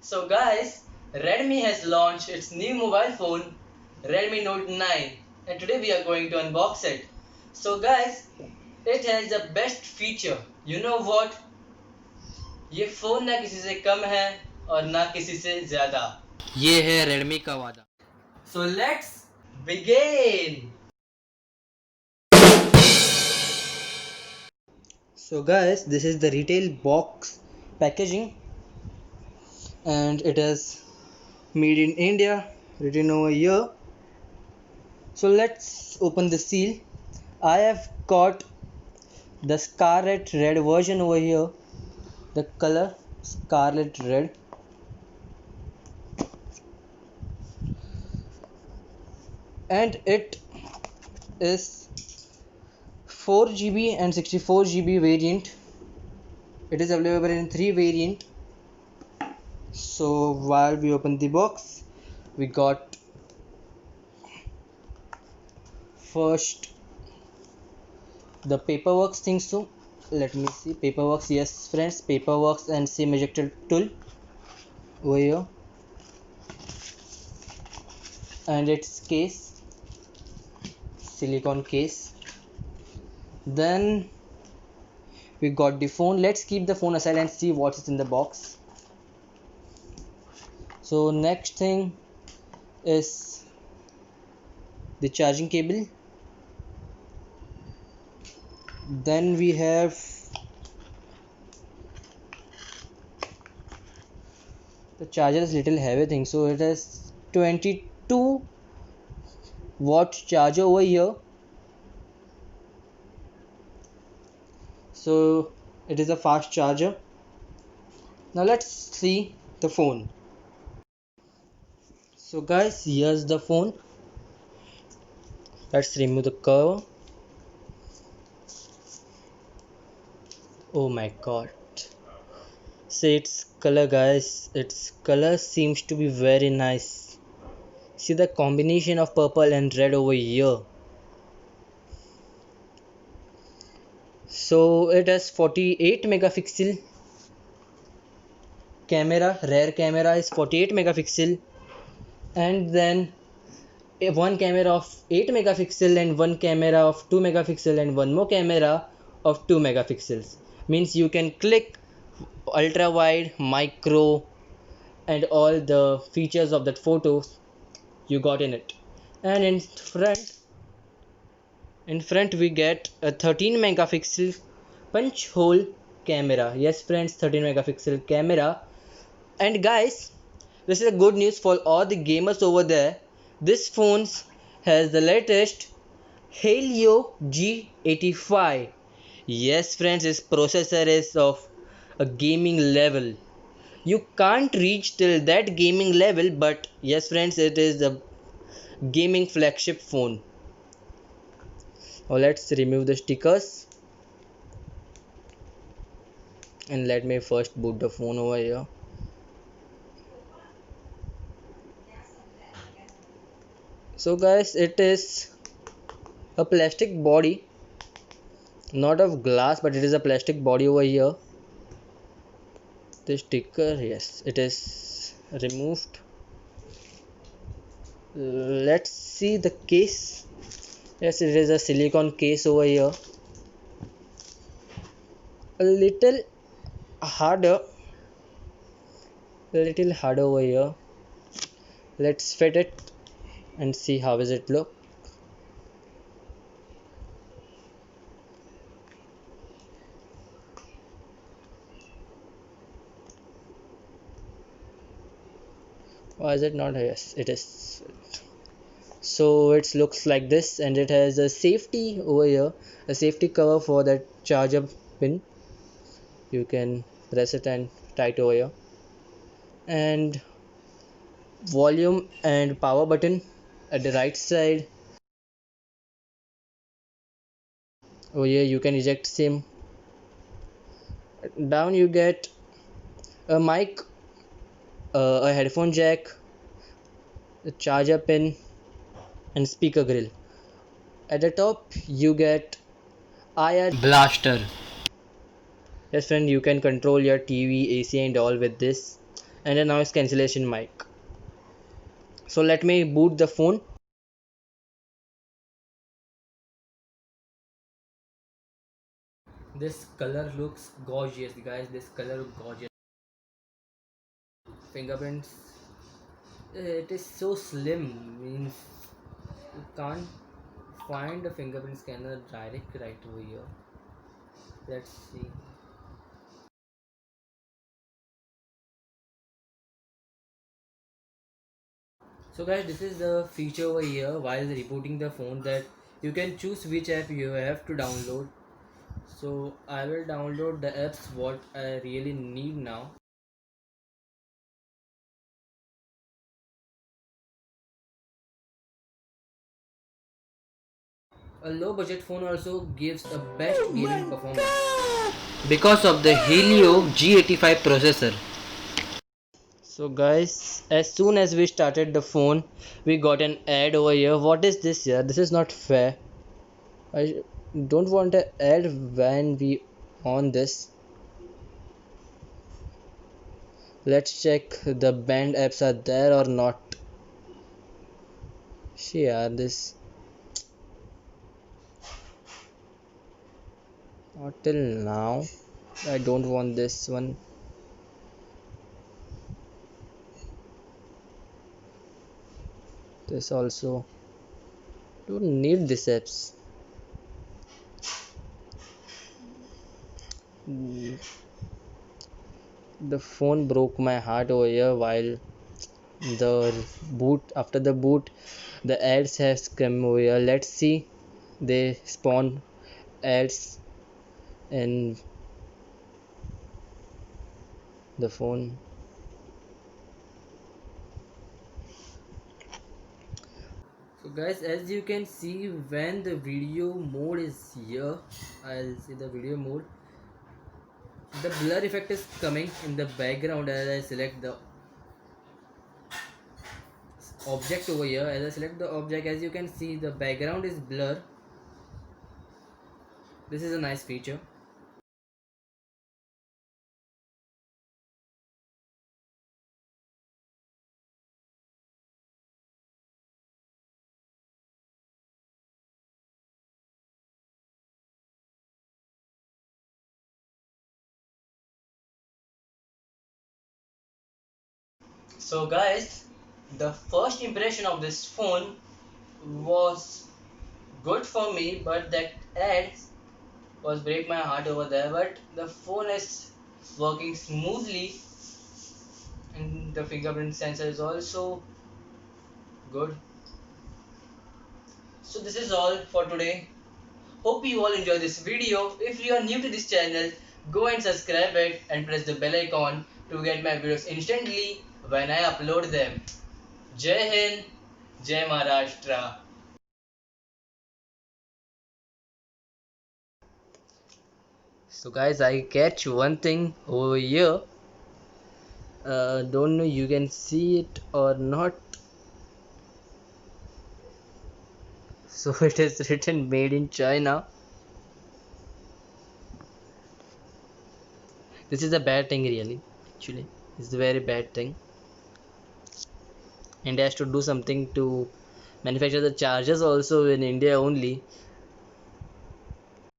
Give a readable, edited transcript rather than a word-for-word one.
So guys, Redmi has launched its new mobile phone, Redmi Note 9, and today we are going to unbox it. So guys, it has the best feature. You know what? ये phone ना किसी से कम है और ना किसी से ज्यादा. ये है Redmi का वादा. So let's begin. So guys, this is the retail box packaging, and it is made in India, written over here. So let's open the seal. I have got the scarlet red version over here, the color scarlet red, and it is 4 GB and 64 GB variant. It is available in 3 variant. So while we open the box, we got first the paperwork things. So let me see, paperwork, yes friends, paperwork and sim ejector tool over here, and its case, silicone case. Then we got the phone. Let's keep the phone aside and see what is in the box. So next thing is the charging cable. Then we have the charger is little heavy thing, so it has 22-watt charger over here. So it is a fast charger. Now let's see the phone. So guys, here's the phone. Let's remove the cover. Oh my god, see its color guys, its color seems to be very nice. See the combination of purple and red over here. So it has 48 megapixel camera, rear camera is 48 megapixel, and then one camera of 8 megapixel and one camera of 2 megapixel and one more camera of 2 megapixels. Means you can click ultra wide, micro, and all the features of that photo you got in it. And in front we get a 13 megapixel punch hole camera. Yes friends, 13 megapixel camera. And guys, this is a good news for all the gamers over there. This phone has the latest Helio G85. Yes friends, this processor is of a gaming level. You can't reach till that gaming level, but yes friends, it is a gaming flagship phone. Now let's remove the stickers, and let me first boot the phone over here. So guys, it is a plastic body, not of glass, but it is a plastic body over here. The sticker, yes, it is removed. Let's see the case. Yes, it is a silicone case over here, a little harder over here. Let's fit it and see how does it look. Why is it not? Yes, it is. So it looks like this, and it has a safety over here, a safety cover for that charger pin. You can press it and tie it over here, and volume and power button at the right side. Over here you can eject SIM. Down you get a mic, a headphone jack, a charger pin, and speaker grill. At the top you get IR blaster. Yes friend, you can control your TV, AC and all with this. and a noise cancellation mic. So let me boot the phone. This color looks gorgeous, guys. This color looks gorgeous. Fingerprints. It is so slim. Means you can't find a fingerprint scanner direct right over here. Let's see. So guys, this is the feature over here while rebooting the phone, that you can choose which app you have to download. So I will download the apps what I really need now. A low budget phone also gives the best gaming performance because of the Helio G85 processor. So guys, as soon as we started the phone, we got an ad over here. What is this here? This is not fair. I don't want an ad when we on this. Let's check the banned apps are there or not. Yeah, this not till now. I don't want this one. This also don't need this apps. Mm, the phone broke my heart over here while the boot after the boot the ads has come over here. Let's see, they spawn ads in the phone. So guys, as you can see, when the video mode is here, I'll see the video mode, the blur effect is coming in the background as I select the object over here. As I select the object, as you can see, the background is blur. This is a nice feature. So guys, the first impression of this phone was good for me, but that ad was break my heart over there. But the phone is working smoothly, and the fingerprint sensor is also good. So this is all for today. Hope you all enjoy this video. If you are new to this channel, go and subscribe it and press the bell icon to get my videos instantly when I upload them. Jai Hind, Jai Maharashtra. So guys, I catch one thing over here. Don't know you can see it or not. So it is written made in China. This is a bad thing really. Actually, it's a very bad thing. India has to do something to manufacture the chargers also in India only.